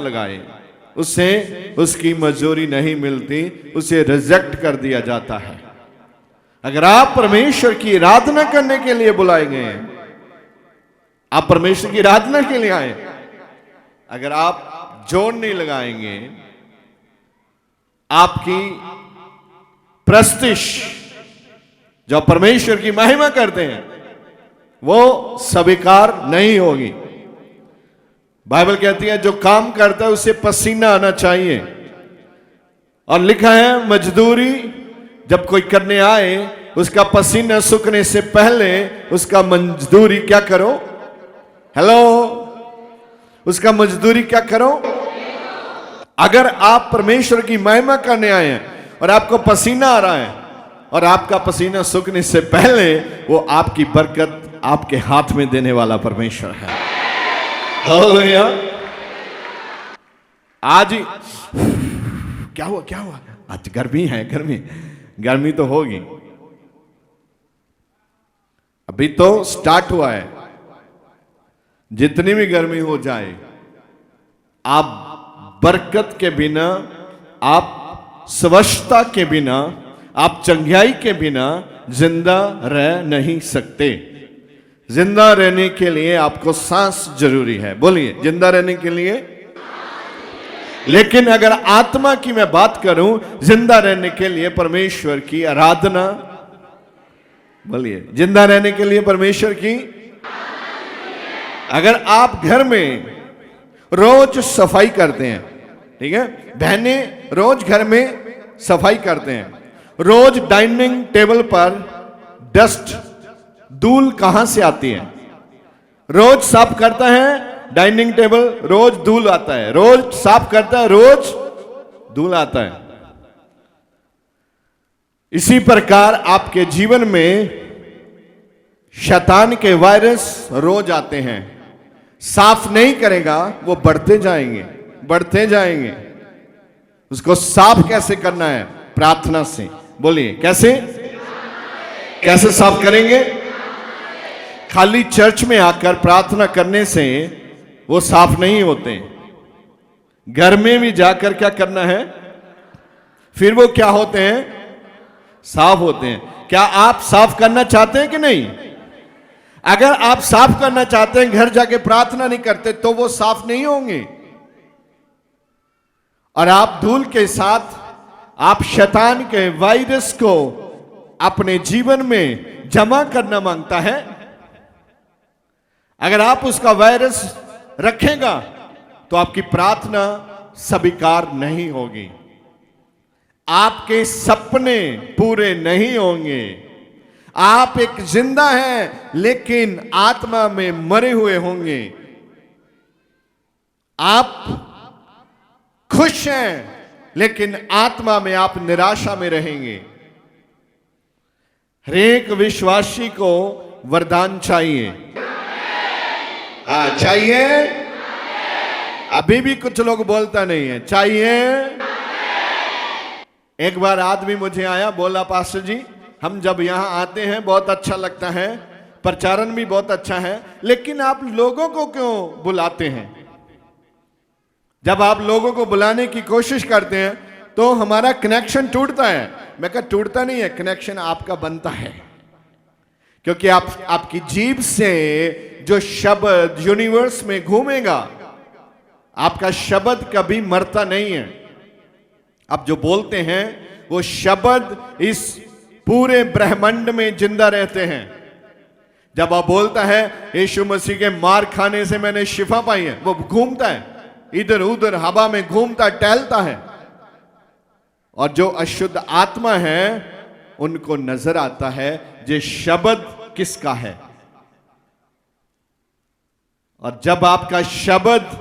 लगाए, उससे उसकी मजदूरी नहीं मिलती, उसे रिजेक्ट कर दिया जाता है। अगर आप परमेश्वर की आराधना करने के लिए बुलाए गए हैं, आप परमेश्वर की आराधना के लिए आए, अगर आप जोर नहीं लगाएंगे, आपकी प्रस्तिश जो परमेश्वर की महिमा करते हैं वो स्वीकार नहीं होगी। बाइबल कहती है जो काम करता है उसे पसीना आना चाहिए, और लिखा है मजदूरी जब कोई करने आए उसका पसीना सूखने से पहले उसका मजदूरी क्या करो, हेलो, उसका मजदूरी क्या करो। अगर आप परमेश्वर की महिमा करने आए हैं और आपको पसीना आ रहा है और आपका पसीना सूखने से पहले, वो आपकी बरकत आपके हाथ में देने वाला परमेश्वर है। हालेलुया। आज क्या हुआ, क्या हुआ? आज गर्मी है, गर्मी तो होगी, अभी तो स्टार्ट हुआ है। जितनी भी गर्मी हो जाए, आप बरकत के बिना, आप स्वच्छता के बिना, आप चंगाई के बिना जिंदा रह नहीं सकते। जिंदा रहने के लिए आपको सांस जरूरी है। बोलिए, जिंदा रहने के लिए। लेकिन अगर आत्मा की मैं बात करूं, जिंदा रहने के लिए परमेश्वर की आराधना, बोलिए, जिंदा रहने के लिए परमेश्वर की। अगर आप घर में रोज सफाई करते हैं, ठीक है, बहनें रोज घर में सफाई करते हैं, रोज डाइनिंग टेबल पर डस्ट, धूल कहां से आती है? रोज साफ करता है डाइनिंग टेबल, रोज धूल आता है, रोज साफ करता है, रोज धूल आता है। इसी प्रकार आपके जीवन में शैतान के वायरस रोज आते हैं। साफ नहीं करेगा वो बढ़ते जाएंगे, बढ़ते जाएंगे। उसको साफ कैसे करना है? प्रार्थना से। बोलिए, कैसे कैसे साफ करेंगे? खाली चर्च में आकर प्रार्थना करने से वो साफ नहीं होते, घर में भी जाकर क्या करना है, फिर वो क्या होते हैं? साफ होते हैं। क्या आप साफ करना चाहते हैं कि नहीं? अगर आप साफ करना चाहते हैं, घर जाके प्रार्थना नहीं करते, तो वो साफ नहीं होंगे। और आप धूल के साथ आप शैतान के वायरस को अपने जीवन में जमा करना मांगता है। अगर आप उसका वायरस रखेगा तो आपकी प्रार्थना स्वीकार नहीं होगी, आपके सपने पूरे नहीं होंगे। आप एक जिंदा हैं लेकिन आत्मा में मरे हुए होंगे। आप खुश हैं लेकिन आत्मा में आप निराशा में रहेंगे। हरेक विश्वासी को वरदान चाहिए। चाहिए। अभी भी कुछ लोग बोलता नहीं है चाहिए। एक बार आदमी मुझे आया, बोला पास्टर जी हम जब यहां आते हैं बहुत अच्छा लगता है, प्रचारण भी बहुत अच्छा है, लेकिन आप लोगों को क्यों बुलाते हैं? जब आप लोगों को बुलाने की कोशिश करते हैं तो हमारा कनेक्शन टूटता है। मैं कहा टूटता नहीं है, कनेक्शन आपका बनता है, क्योंकि आपकी जीभ से जो शब्द यूनिवर्स में घूमेगा, आपका शब्द कभी मरता नहीं है। आप जो बोलते हैं वो शब्द इस पूरे ब्रह्मांड में जिंदा रहते हैं। जब आप बोलता है यीशु मसीह के मार खाने से मैंने शिफा पाई है, वो घूमता है, इधर उधर हवा में घूमता टहलता है। और जो अशुद्ध आत्मा है उनको नजर आता है ये शब्द किसका है। और जब आपका शब्द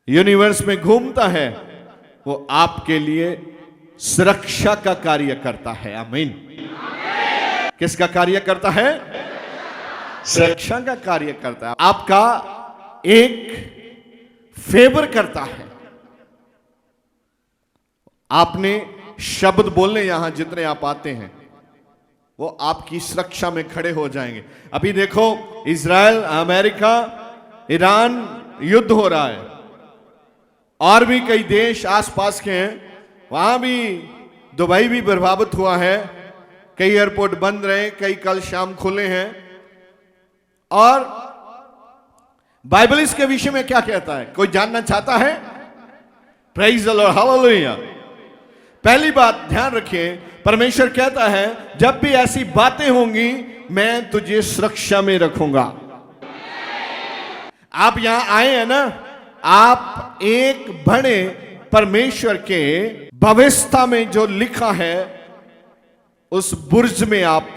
यूनिवर्स में घूमता है, वो आपके लिए सुरक्षा का कार्य करता है। आमीन। किसका कार्य करता है? सुरक्षा का कार्य करता है। आपका एक फेवर करता है। आपने शब्द बोलने यहां जितने आप आते हैं वो आपकी सुरक्षा में खड़े हो जाएंगे। अभी देखो इजराइल, अमेरिका, ईरान युद्ध हो रहा है और भी कई देश आसपास के हैं, वहां भी दुबई भी प्रभावित हुआ है, कई एयरपोर्ट बंद रहे, कई कल शाम खुले हैं। और बाइबल इसके विषय में क्या कहता है, कोई जानना चाहता है? Praise the Lord, hallelujah. पहली बात ध्यान रखिए, परमेश्वर कहता है जब भी ऐसी बातें होंगी मैं तुझे सुरक्षा में रखूंगा। आप यहां आए हैं ना, आप एक बड़े परमेश्वर के भविष्यता में जो लिखा है उस बुर्ज में आप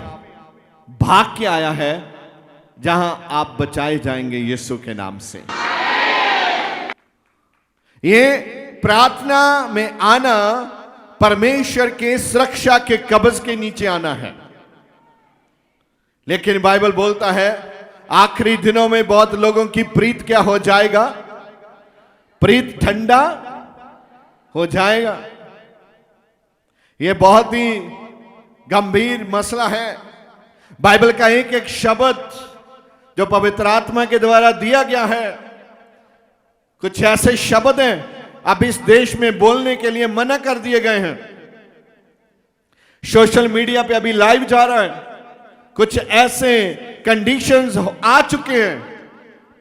भाग के आया है, जहां आप बचाए जाएंगे यीशु के नाम से। ये प्रार्थना में आना परमेश्वर के सुरक्षा के कब्ज के नीचे आना है। लेकिन बाइबल बोलता है आखिरी दिनों में बहुत लोगों की प्रीत क्या हो जाएगा? प्रीत ठंडा हो जाएगा। यह बहुत ही गंभीर मसला है। बाइबल का एक एक शब्द जो पवित्र आत्मा के द्वारा दिया गया है, कुछ ऐसे शब्द हैं अब इस देश में बोलने के लिए मना कर दिए गए हैं। सोशल मीडिया पे अभी लाइव जा रहा है, कुछ ऐसे कंडीशंस आ चुके हैं,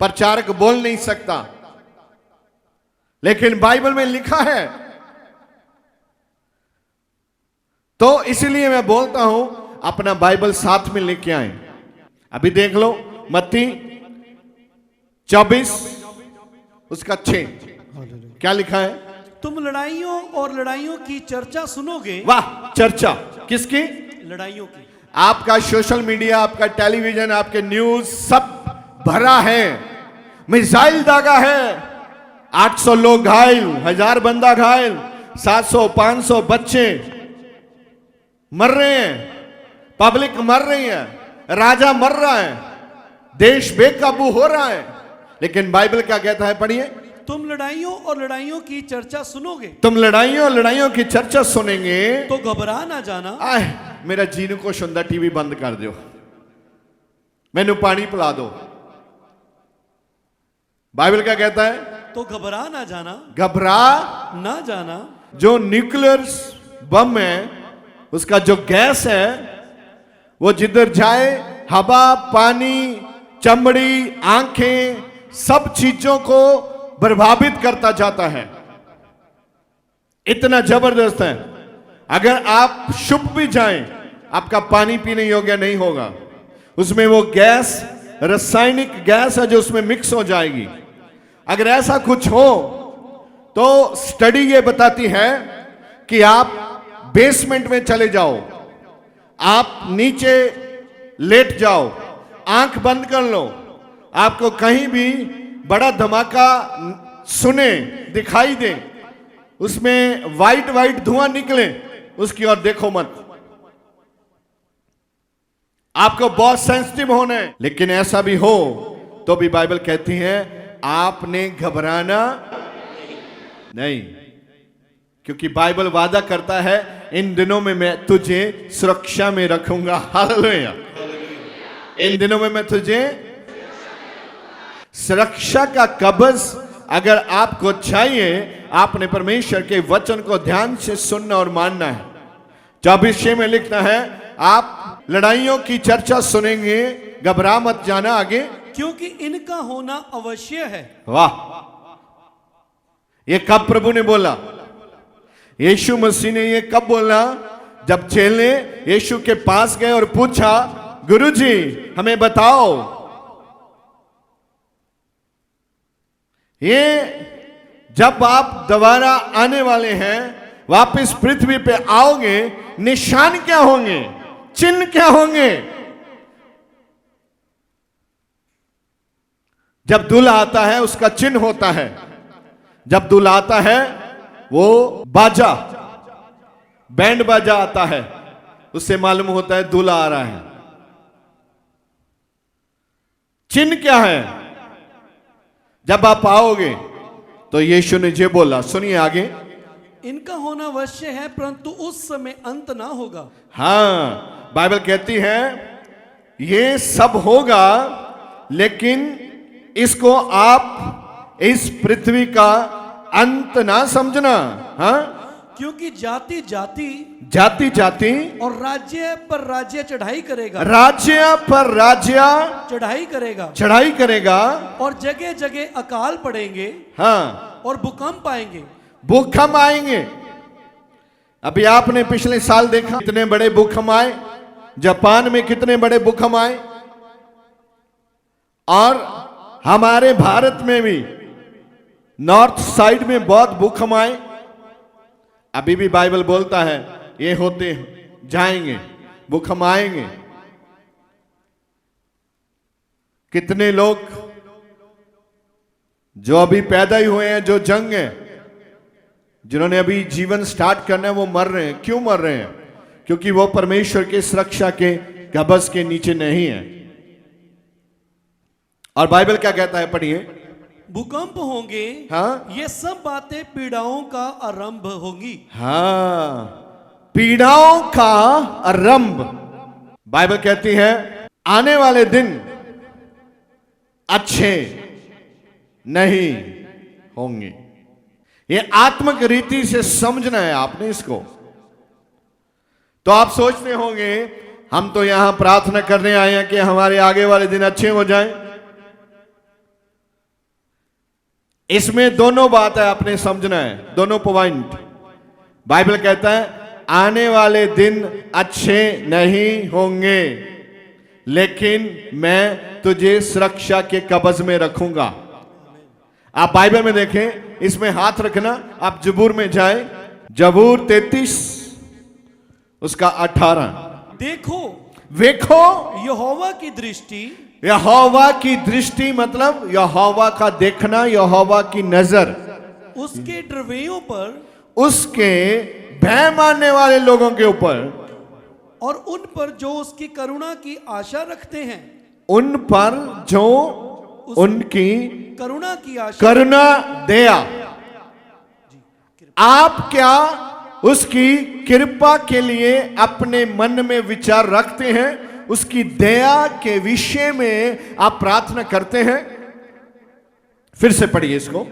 प्रचारक बोल नहीं सकता। लेकिन बाइबल में लिखा है, तो इसलिए मैं बोलता हूं अपना बाइबल साथ में लेके आए। अभी देख लो मत्ती 24 उसका 6 क्या लिखा है? तुम लड़ाइयों और लड़ाइयों की चर्चा सुनोगे। वाह, चर्चा किसकी? लड़ाइयों की। आपका सोशल मीडिया, आपका टेलीविजन, आपके न्यूज सब भरा है, मिसाइल दागा है, 800 लोग घायल, 1000 बंदा घायल, 700 500 बच्चे मर रहे हैं, पब्लिक मर रही है, राजा मर रहा है, देश बेकाबू हो रहा है। लेकिन बाइबल क्या कहता है? पढ़िए। तुम लड़ाइयों और लड़ाइयों की चर्चा सुनोगे। तुम लड़ाइयों और लड़ाइयों की चर्चा सुनेंगे तो घबरा ना जाना। आए मेरा जीनू को सुंदर टीवी बंद कर दो, मैनू पानी पिला दो। बाइबल क्या कहता है? तो घबरा ना जाना। घबरा ना जाना। जो न्यूक्लियर बम है उसका जो गैस है वो जिधर जाए हवा, पानी, चमड़ी, आंखें, सब चीजों को प्रभावित करता जाता है। इतना जबरदस्त है। अगर आप छुप भी जाएं, आपका पानी पीने योग्य नहीं होगा। उसमें वो गैस, रासायनिक गैस है जो उसमें मिक्स हो जाएगी। अगर ऐसा कुछ हो तो स्टडी ये बताती है कि आप बेसमेंट में चले जाओ, आप नीचे लेट जाओ, आंख बंद कर लो, आपको कहीं भी बड़ा धमाका सुने, दिखाई दे, उसमें वाइट वाइट धुआं निकले, उसकी ओर देखो मत। आपको बहुत सेंसिटिव होना है। लेकिन ऐसा भी हो तो भी बाइबल कहती है आपने घबराना नहीं, क्योंकि बाइबल वादा करता है इन दिनों में मैं तुझे सुरक्षा में रखूंगा। हालेलुया। इन दिनों में मैं तुझे सुरक्षा का कब्ज अगर आपको चाहिए, आपने परमेश्वर के वचन को ध्यान से सुनना और मानना है। 24 में लिखना है आप लड़ाइयों की चर्चा सुनेंगे, घबरा मत जाना। आगे, क्योंकि इनका होना अवश्य है। वाह, ये कब प्रभु ने बोला? यीशु मसीह ने ये कब बोला? जब चेले यीशु के पास गए और पूछा गुरुजी हमें बताओ, ये जब आप दोबारा आने वाले हैं, वापस पृथ्वी पे आओगे, निशान क्या होंगे, चिन्ह क्या होंगे? जब दूल्हा आता है उसका चिन्ह होता है। जब दूल्हा आता है वो बाजा, बैंड बाजा आता है, उससे मालूम होता है दूल्हा आ रहा है। चिन्ह क्या है? जब आप आओगे तो यीशु ने जे बोला, सुनिए आगे, इनका होना अवश्य है परंतु उस समय अंत ना होगा। हाँ, बाइबल कहती है ये सब होगा, लेकिन इसको आप इस पृथ्वी का अंत ना समझना। हाँ, क्योंकि जाति जाति जाति जाति और राज्य पर राज्य चढ़ाई करेगा, राज्य पर राज्य चढ़ाई करेगा, चढ़ाई करेगा, और जगह जगह अकाल पड़ेंगे, हाँ, और भूकंप आएंगे। भूकंप आएंगे। अभी आपने पिछले साल देखा कितने बड़े भूकंप आए, जापान में कितने बड़े भूकंप आए, और हमारे भारत में भी नॉर्थ साइड में बहुत भूकंप आए। अभी भी बाइबल बोलता है ये होते जाएंगे, भूकंप आएंगे। कितने लोग जो अभी पैदा ही हुए हैं, जो जंग है, जिन्होंने अभी जीवन स्टार्ट करना है, वो मर रहे हैं। क्यों मर रहे हैं? क्योंकि वो परमेश्वर के सुरक्षा के कब्ज के नीचे नहीं है। और बाइबल क्या कहता है, पढ़िए। भूकंप होंगे, हाँ, ये सब बातें पीड़ाओं का आरंभ होंगी। हाँ, पीड़ाओं का आरंभ। बाइबल कहती है आने वाले दिन अच्छे नहीं होंगे। ये आत्मिक रीति से समझना है आपने इसको। तो आप सोचते होंगे हम तो यहां प्रार्थना करने आए हैं कि हमारे आगे वाले दिन अच्छे हो जाएं। इसमें दोनों बात है, आपने समझना है, दोनों पॉइंट। बाइबल कहता है आने वाले दिन अच्छे नहीं होंगे, लेकिन मैं तुझे सुरक्षा के कब्ज में रखूंगा। आप बाइबल में देखें, इसमें हाथ रखना। आप जबूर में जाए, जबूर 33 उसका 18। देखो देखो यहोवा की दृष्टि, यहोवा की दृष्टि मतलब यहोवा का देखना, यहोवा की नजर उसके ड्रवेयों पर, उसके भय मानने वाले लोगों के ऊपर, और उन पर जो उसकी करुणा की आशा रखते हैं। उन पर जो उनकी करुणा की आशा, करुणा दया। आप क्या उसकी कृपा के लिए अपने मन में विचार रखते हैं? उसकी दया के विषय में आप प्रार्थना करते हैं? फिर से पढ़िए इसको।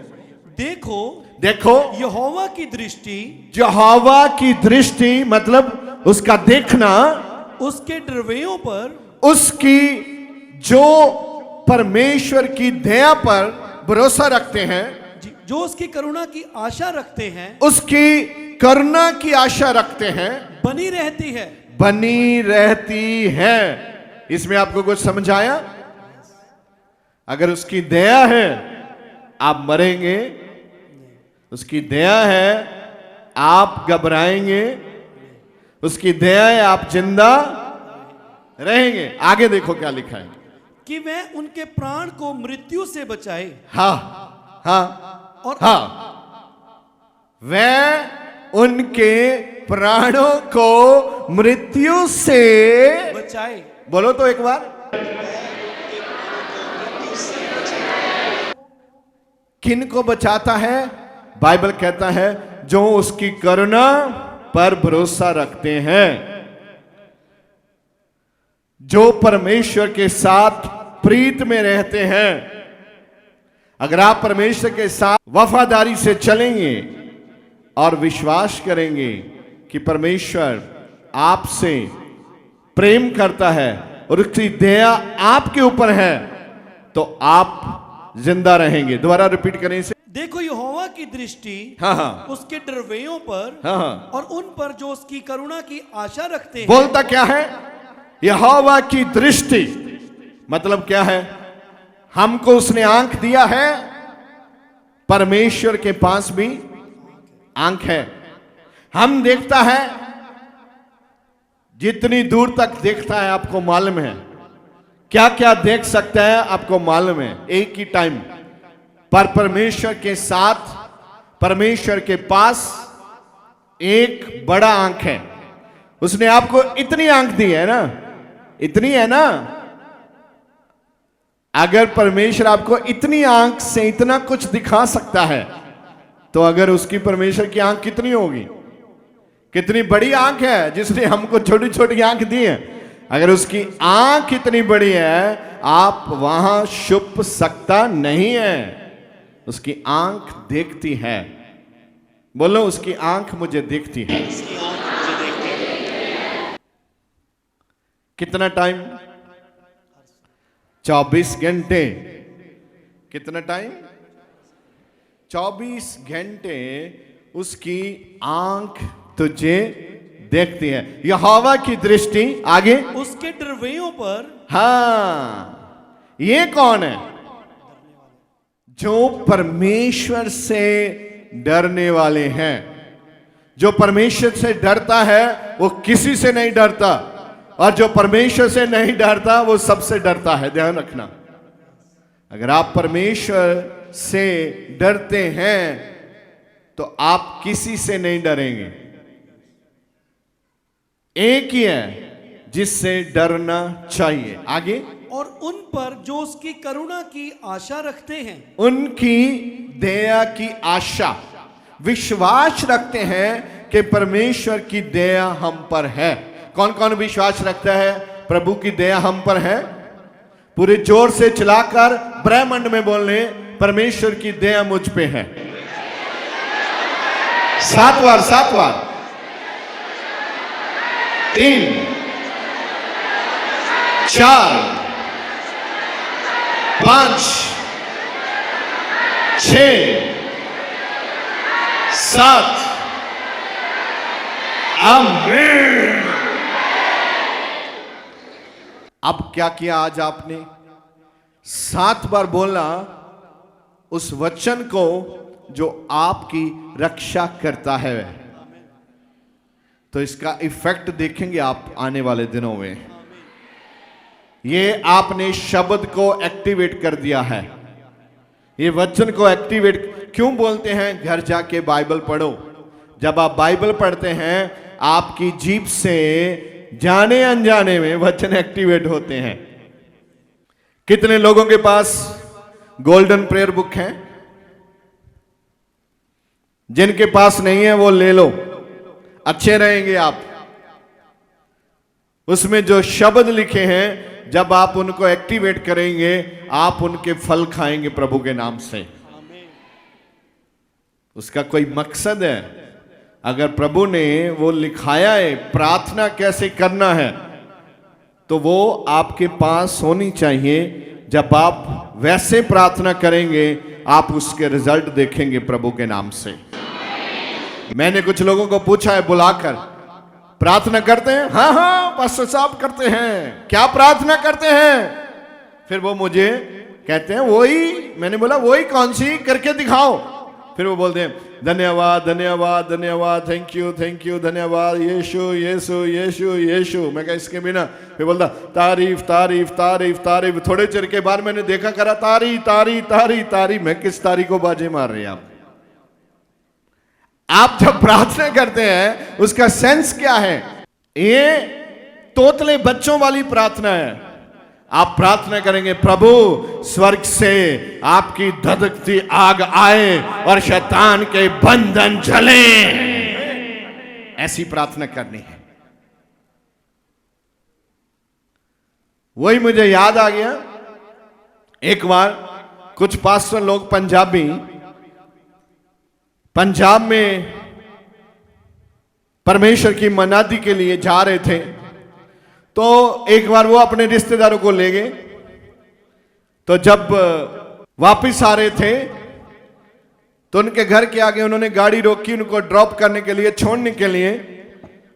देखो देखो यहोवा की दृष्टि, यहोवा की दृष्टि मतलब उसका देखना, उसके ड्रवेयों पर, उसकी जो परमेश्वर की दया पर भरोसा रखते हैं, जो उसकी करुणा की आशा रखते हैं, उसकी करुणा की आशा रखते हैं, बनी रहती है, बनी रहती है। इसमें आपको कुछ समझ आया? अगर उसकी दया है आप मरेंगे, उसकी दया है आप घबराएंगे, उसकी दया है आप जिंदा रहेंगे। आगे देखो क्या लिखा है कि वह उनके प्राण को मृत्यु से बचाए। हाँ हाँ और हाँ, वह उनके प्राणों को मृत्यु से बचाए। बोलो तो एक बार। किन को बचाता है? बाइबल कहता है जो उसकी करुणा पर भरोसा रखते हैं, जो परमेश्वर के साथ प्रीत में रहते हैं। अगर आप परमेश्वर के साथ वफादारी से चलेंगे और विश्वास करेंगे कि परमेश्वर आपसे प्रेम करता है और उसकी दया आपके ऊपर है, तो आप जिंदा रहेंगे। दोबारा रिपीट करें इसे। देखो यहोवा की दृष्टि, हाँ हाँ, उसके ड्रवेयों पर, हाँ हाँ, और उन पर जो उसकी करुणा की आशा रखते हैं। बोलता क्या है? यहोवा की दृष्टि मतलब क्या है? हमको उसने आंख दिया है, परमेश्वर के पास भी आंख है। हम देखता है, जितनी दूर तक देखता है आपको मालूम है, क्या क्या देख सकता है आपको मालूम है एक ही टाइम पर। परमेश्वर के साथ, परमेश्वर के पास एक बड़ा आंख है। उसने आपको इतनी आंख दी है ना, इतनी है ना। अगर परमेश्वर आपको इतनी आंख से इतना कुछ दिखा सकता है, तो अगर उसकी परमेश्वर की आंख कितनी होगी? कितनी बड़ी आंख है जिसने हमको छोटी छोटी आंख दी है। अगर उसकी आंख इतनी बड़ी है, आप वहां छुप सकता नहीं है। उसकी आंख देखती है। बोलो, उसकी आंख मुझे देखती है। कितना टाइम? 24 घंटे। कितना टाइम? 24 घंटे उसकी आंख तुझे देखती है। यहोवा की दृष्टि आगे उसके डरवैयों पर। हाँ, ये कौन है? जो परमेश्वर से डरने वाले हैं। जो परमेश्वर से डरता है वो किसी से नहीं डरता, और जो परमेश्वर से नहीं डरता वो सबसे डरता है। ध्यान रखना, अगर आप परमेश्वर से डरते हैं तो आप किसी से नहीं डरेंगे। एक ही है जिससे डरना चाहिए। आगे, और उन पर जो उसकी करुणा की आशा रखते हैं। उनकी दया की आशा, विश्वास रखते हैं कि परमेश्वर की दया हम पर है। कौन कौन विश्वास रखता है प्रभु की दया हम पर है? पूरे जोर से चलाकर ब्रह्मांड में बोलने, परमेश्वर की दया मुझ पे है। 7 बार, 7 बार। 3 4 5 6 7। आमीन। अब क्या किया आज आपने? 7 बार बोला उस वचन को जो आपकी रक्षा करता है। तो इसका इफेक्ट देखेंगे आप आने वाले दिनों में। ये आपने शब्द को एक्टिवेट कर दिया है। ये वचन को एक्टिवेट क्यों बोलते हैं? घर जाके बाइबल पढ़ो। जब आप बाइबल पढ़ते हैं आपकी जीभ से जाने अनजाने में वचन एक्टिवेट होते हैं। कितने लोगों के पास गोल्डन प्रेयर बुक है? जिनके पास नहीं है वो ले लो, अच्छे रहेंगे आप। उसमें जो शब्द लिखे हैं जब आप उनको एक्टिवेट करेंगे आप उनके फल खाएंगे प्रभु के नाम से। उसका कोई मकसद है। अगर प्रभु ने वो लिखाया है प्रार्थना कैसे करना है तो वो आपके पास होनी चाहिए। जब आप वैसे प्रार्थना करेंगे आप उसके रिजल्ट देखेंगे प्रभु के नाम से। मैंने कुछ लोगों को पूछा है बुलाकर, प्रार्थना करते हैं? हाँ हाँ पास्टर साहब करते हैं। क्या प्रार्थना करते हैं? फिर वो मुझे कहते हैं वही। मैंने बोला वही कौन सी, करके दिखाओ। फिर वो बोलते हैं धन्यवाद धन्यवाद धन्यवाद, थैंक यू धन्यवाद, यीशु यीशु यीशु यीशु। मैं कहा इसके बिना। फिर बोलता तारीफ तारीफ तारीफ तारीफ। थोड़े चर के बाद मैंने देखा करा तारी तारी तारी तारी। मैं किस तारी को बाजे मार रहे हैं आप जब प्रार्थना करते हैं उसका सेंस क्या है? ये तोतले बच्चों वाली प्रार्थना है। आप प्रार्थना करेंगे प्रभु स्वर्ग से आपकी धधकती आग आए और शैतान के बंधन जले। ऐसी प्रार्थना करनी है। वही मुझे याद आ गया, एक बार कुछ पास्टर लोग पंजाब में परमेश्वर की मनादी के लिए जा रहे थे। तो एक बार वो अपने रिश्तेदारों को ले गए। तो जब वापिस आ रहे थे तो उनके घर के आगे उन्होंने गाड़ी रोकी उनको ड्रॉप करने के लिए, छोड़ने के लिए।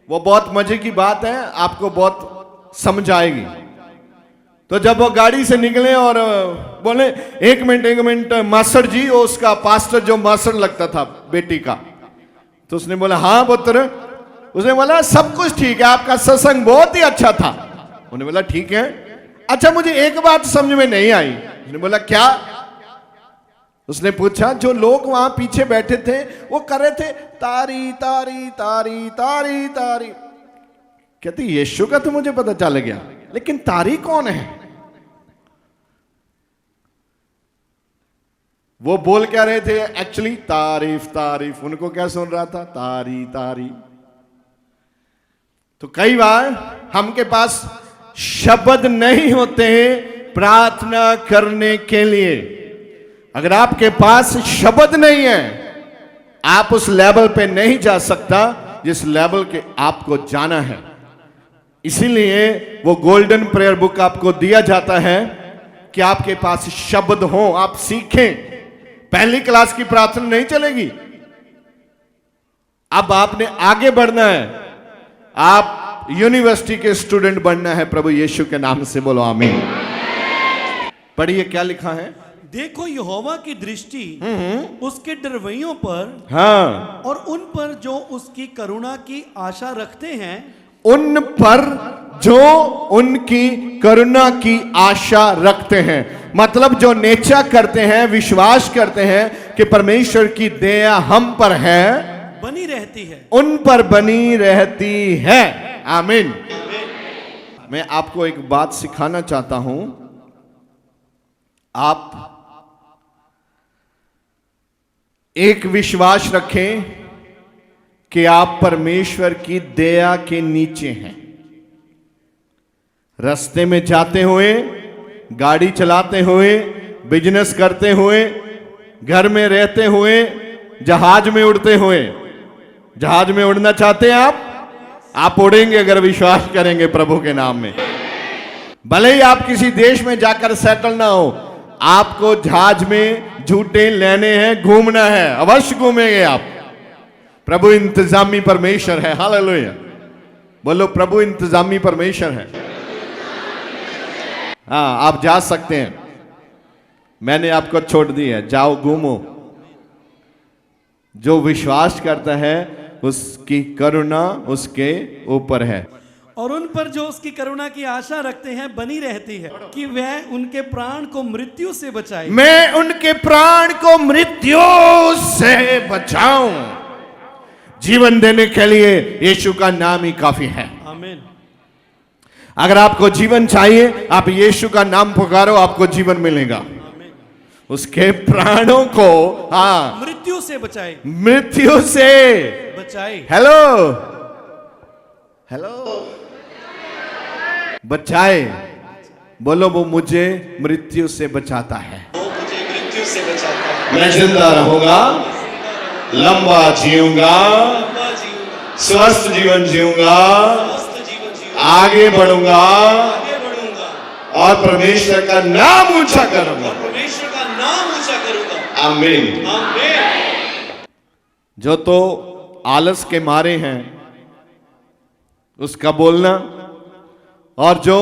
वो बहुत मजे की बात है, आपको बहुत समझ आएगी। तो जब वो गाड़ी से निकले और बोले एक मिनट मास्टर जी, वो उसका पास्टर जो मास्टर लगता था बेटी का, तो उसने बोला हाँ पुत्र। उसने बोला सब कुछ ठीक है, आपका सत्संग बहुत ही अच्छा था। उन्होंने बोला ठीक है। अच्छा मुझे एक बात समझ में नहीं आई। उसने बोला क्या? उसने पूछा जो लोग वहां पीछे बैठे थे वो कर रहे थे तारी तारी तारी तारी तारी। कहती यीशु का तो मुझे पता चल गया, लेकिन तारी कौन है? वो बोल क्या रहे थे? एक्चुअली तारीफ तारीफ। उनको क्या सुन रहा था? तारी तारी। तो कई बार हमके पास शब्द नहीं होते प्रार्थना करने के लिए। अगर आपके पास शब्द नहीं है, आप उस लेवल पे नहीं जा सकता जिस लेवल के आपको जाना है। इसीलिए वो गोल्डन प्रेयर बुक आपको दिया जाता है कि आपके पास शब्द हो, आप सीखें। पहली क्लास की प्रार्थना नहीं चलेगी, अब आपने आगे बढ़ना है, आप यूनिवर्सिटी के स्टूडेंट बनना है। प्रभु यीशु के नाम से बोलो आमीन। पढ़िए क्या लिखा है। देखो यहोवा की दृष्टि उसके डरवैयों पर, हाँ, और उन पर जो उसकी करुणा की आशा रखते हैं, उन पर जो उनकी करुणा की आशा रखते हैं। मतलब जो नेचा करते हैं, विश्वास करते हैं कि परमेश्वर की दया हम पर है, बनी रहती है, उन पर बनी रहती है। आमीन। मैं आपको एक बात सिखाना चाहता हूं। आप एक विश्वास रखें कि आप परमेश्वर की दया के नीचे हैं। रास्ते में जाते हुए, गाड़ी चलाते हुए, बिजनेस करते हुए, घर में रहते हुए, जहाज में उड़ते हुए। जहाज में उड़ना चाहते हैं आप उड़ेंगे अगर विश्वास करेंगे प्रभु के नाम में। भले ही आप किसी देश में जाकर सेटल ना हो, आपको जहाज में झूठे लेने हैं, घूमना है, अवश्य घूमेंगे आप। प्रभु इंतजामी परमेश्वर है। हालेलुया। बोलो प्रभु इंतजामी परमेश्वर है। हाँ, आप जा सकते हैं, मैंने आपको छोड़ दी है, जाओ घूमो। जो विश्वास करता है उसकी करुणा उसके ऊपर है, और उन पर जो उसकी करुणा की आशा रखते हैं बनी रहती है, कि वह उनके प्राण को मृत्यु से बचाए। मैं उनके प्राण को मृत्यु से बचाऊं। जीवन देने के लिए यीशु का नाम ही काफी है। आमीन। अगर आपको जीवन चाहिए, आप यीशु का नाम पुकारो, आपको जीवन मिलेगा। आमीन। उसके प्राणों को, हाँ, मृत्यु से बचाए, मृत्यु से बचाए। हेलो हेलो बचाए। बोलो वो मुझे मृत्यु से बचाता है। वो मुझे मृत्यु से बचाता है। मैं जिंदा रहूंगा, लंबा जीऊंगा, स्वस्थ जीवन जीऊंगा, आगे बढ़ूंगा और परमेश्वर का नाम ऊंचा करूंगा। परमेश्वर का नाम ऊंचा करूंगा। आमीन। आमीन। जो तो आलस के मारे हैं उसका बोलना, और जो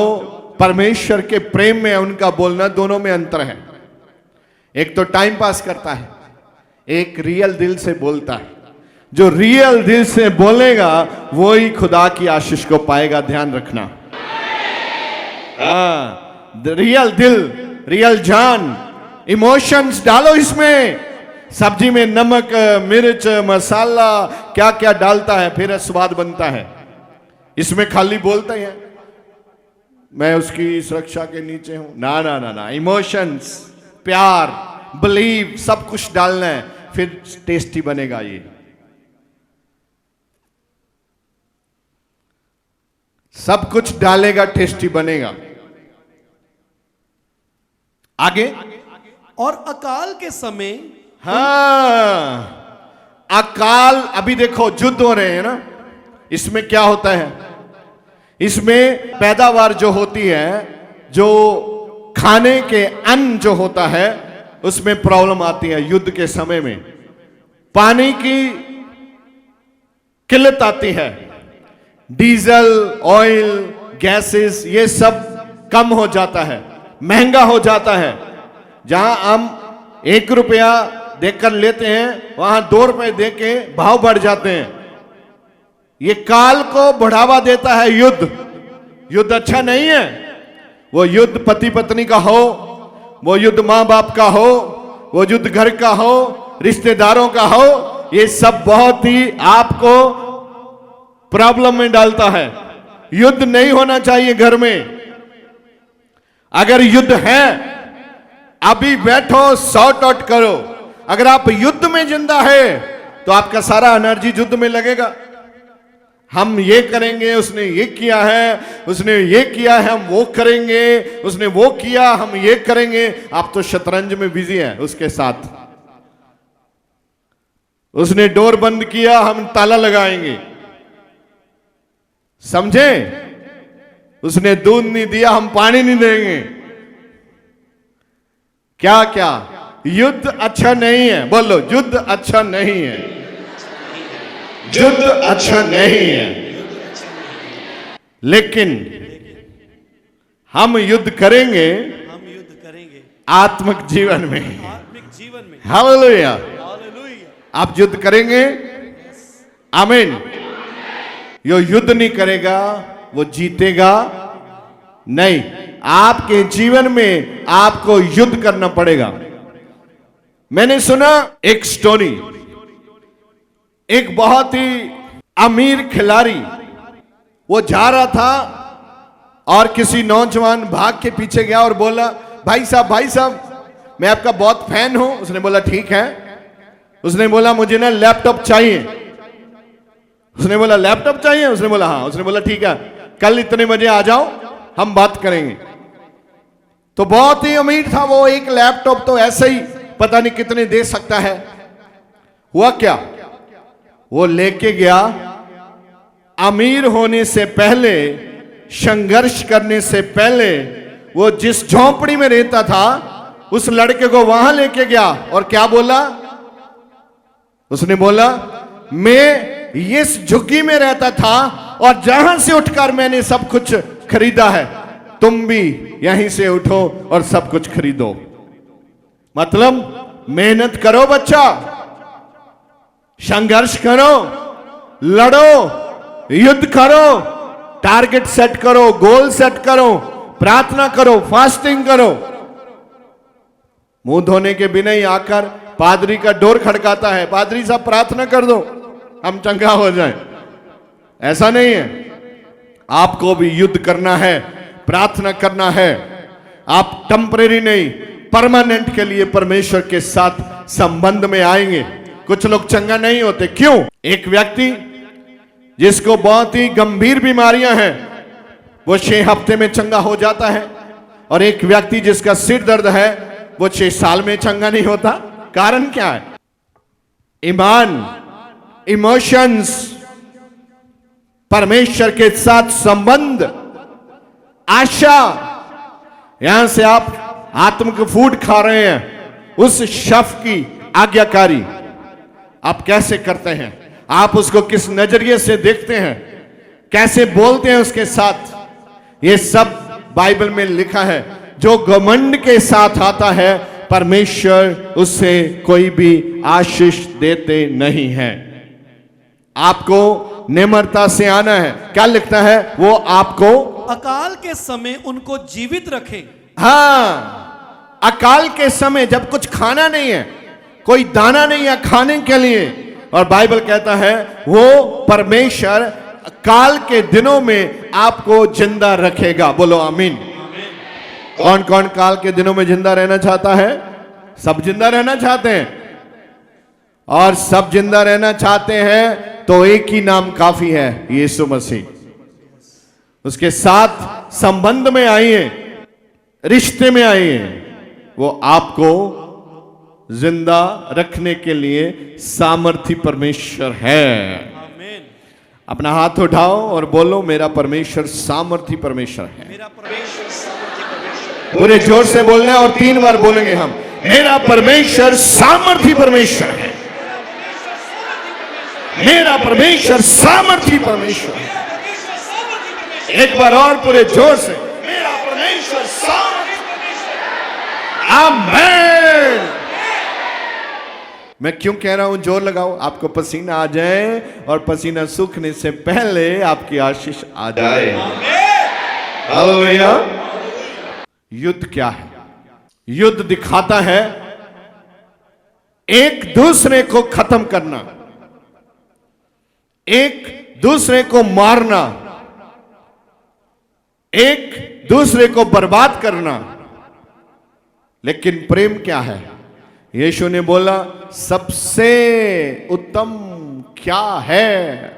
परमेश्वर के प्रेम में है उनका बोलना, दोनों में अंतर है। एक तो टाइम पास करता है, एक रियल दिल से बोलता है। जो रियल दिल से बोलेगा वो ही खुदा की आशीष को पाएगा। ध्यान रखना। हाँ, रियल दिल, रियल जान, इमोशंस डालो इसमें। सब्जी में नमक, मिर्च, मसाला क्या क्या डालता है, फिर स्वाद बनता है। इसमें खाली बोलते हैं मैं उसकी सुरक्षा के नीचे हूं। ना ना ना ना, इमोशंस, प्यार, बिलीव, सब कुछ डालना है, फिर टेस्टी बनेगा। ये सब कुछ डालेगा, टेस्टी बनेगा। आगे, और अकाल के समय, हाँ, अकाल, अभी देखो युद्ध हो रहे हैं ना, इसमें क्या होता है, इसमें पैदावार जो होती है, जो खाने के अन्न जो होता है, उसमें प्रॉब्लम आती है। युद्ध के समय में पानी की किल्लत आती है, डीजल, ऑयल, गैसेस, ये सब कम हो जाता है, महंगा हो जाता है। जहां हम 1 रुपया देकर लेते हैं, वहां 2 रुपए देके भाव बढ़ जाते हैं। ये काल को बढ़ावा देता है युद्ध। युद्ध अच्छा नहीं है। वो युद्ध पति पत्नी का हो, वो युद्ध मां बाप का हो, वो युद्ध घर का हो, रिश्तेदारों का हो, ये सब बहुत ही आपको प्रॉब्लम में डालता है। युद्ध नहीं होना चाहिए घर में। अगर युद्ध है, अभी बैठो, सॉर्ट आउट करो। अगर आप युद्ध में जिंदा है तो आपका सारा एनर्जी युद्ध में लगेगा। हम ये करेंगे, उसने ये किया है, उसने ये किया है, हम वो करेंगे, उसने वो किया, हम ये करेंगे। आप तो शतरंज में बिजी है उसके साथ। उसने डोर बंद किया, हम ताला लगाएंगे, समझे? उसने दूध नहीं दिया, हम पानी नहीं देंगे। क्या क्या? युद्ध अच्छा नहीं है। बोलो, युद्ध अच्छा नहीं है। युद्ध अच्छा नहीं है। लेकिन हम युद्ध करेंगे, हम युद्ध करेंगे आत्मिक जीवन में। आत्मिक जीवन में। हालेलुया। हालेलुया। आप युद्ध करेंगे। आमीन। यो युद्ध नहीं करेगा वो जीतेगा नहीं। आपके जीवन में आपको युद्ध करना पड़ेगा। मैंने सुना एक स्टोरी, एक बहुत ही अमीर खिलाड़ी, वो जा रहा था और किसी नौजवान भाग के पीछे गया और बोला, भाई साहब मैं आपका बहुत फैन हूं। उसने बोला ठीक है। उसने बोला मुझे ना लैपटॉप चाहिए। उसने बोला लैपटॉप चाहिए? उसने बोला हाँ। उसने बोला ठीक है, कल इतने बजे आ जाओ, हम बात करेंगे। तो बहुत ही अमीर था वो, एक लैपटॉप तो ऐसे ही पता नहीं कितने दे सकता है। हुआ क्या, वो लेके गया। अमीर होने से पहले, संघर्ष करने से पहले, वो जिस झोंपड़ी में रहता था उस लड़के को वहां लेके गया और क्या बोला? उसने बोला मैं इस झुग्गी में रहता था और जहां से उठकर मैंने सब कुछ खरीदा है, तुम भी यहीं से उठो और सब कुछ खरीदो। मतलब मेहनत करो बच्चा, संघर्ष करो, लड़ो, युद्ध करो, टारगेट सेट करो, गोल सेट करो, प्रार्थना करो, फास्टिंग करो। मुंह धोने के बिना ही आकर पादरी का डोर खड़काता है, पादरी साहब प्रार्थना कर दो हम चंगा हो जाएं। ऐसा नहीं है। आपको भी युद्ध करना है, प्रार्थना करना है। आप टेम्परेरी नहीं, परमानेंट के लिए परमेश्वर के साथ संबंध में आएंगे। कुछ लोग चंगा नहीं होते, क्यों? एक व्यक्ति जिसको बहुत ही गंभीर बीमारियां हैं वो 6 हफ्ते में चंगा हो जाता है, और एक व्यक्ति जिसका सिर दर्द है वो 6 साल में चंगा नहीं होता। कारण क्या है? ईमान, इमोशंस, परमेश्वर के साथ संबंध, आशा। यहां से आप आत्मिक फूड खा रहे हैं, उस शफ की आज्ञाकारी आप कैसे करते हैं? आप उसको किस नजरिए से देखते हैं? कैसे बोलते हैं उसके साथ? ये सब बाइबल में लिखा है। जो घमंड के साथ आता है परमेश्वर उससे कोई भी आशीष देते नहीं है। आपको निम्रता से आना है। क्या लिखता है? वो आपको अकाल के समय उनको जीवित रखे। हाँ, अकाल के समय जब कुछ खाना नहीं है, कोई दाना नहीं है खाने के लिए, और बाइबल कहता है वो परमेश्वर काल के दिनों में आपको जिंदा रखेगा। बोलो आमीन। कौन कौन काल के दिनों में जिंदा रहना चाहता है? सब जिंदा रहना चाहते हैं, और सब जिंदा रहना चाहते हैं तो एक ही नाम काफी है, यीशु मसीह। उसके साथ संबंध में आइए, रिश्ते में आइए। वो आपको जिंदा रखने के लिए सामर्थी परमेश्वर है। आमीन। अपना हाथ उठाओ और बोलो मेरा परमेश्वर सामर्थी परमेश्वर है। मेरा परमेश्वर सामर्थी परमेश्वर। पूरे जोर से बोलना है और 3 बार बोलेंगे हम, मेरा परमेश्वर सामर्थी परमेश्वर है। मेरा परमेश्वर सामर्थी परमेश्वर है। एक बार और पूरे जोर से, मेरा परमेश्वर सामर्थी परमेश्वर है। आमीन। मैं क्यों कह रहा हूं जोर लगाओ? आपको पसीना आ जाए, और पसीना सूखने से पहले आपकी आशीष आ जाए। हालेलुया। युद्ध क्या है? युद्ध दिखाता है एक दूसरे को खत्म करना, एक दूसरे को मारना, एक दूसरे को बर्बाद करना। लेकिन प्रेम क्या है? यीशु ने बोला सबसे उत्तम क्या है?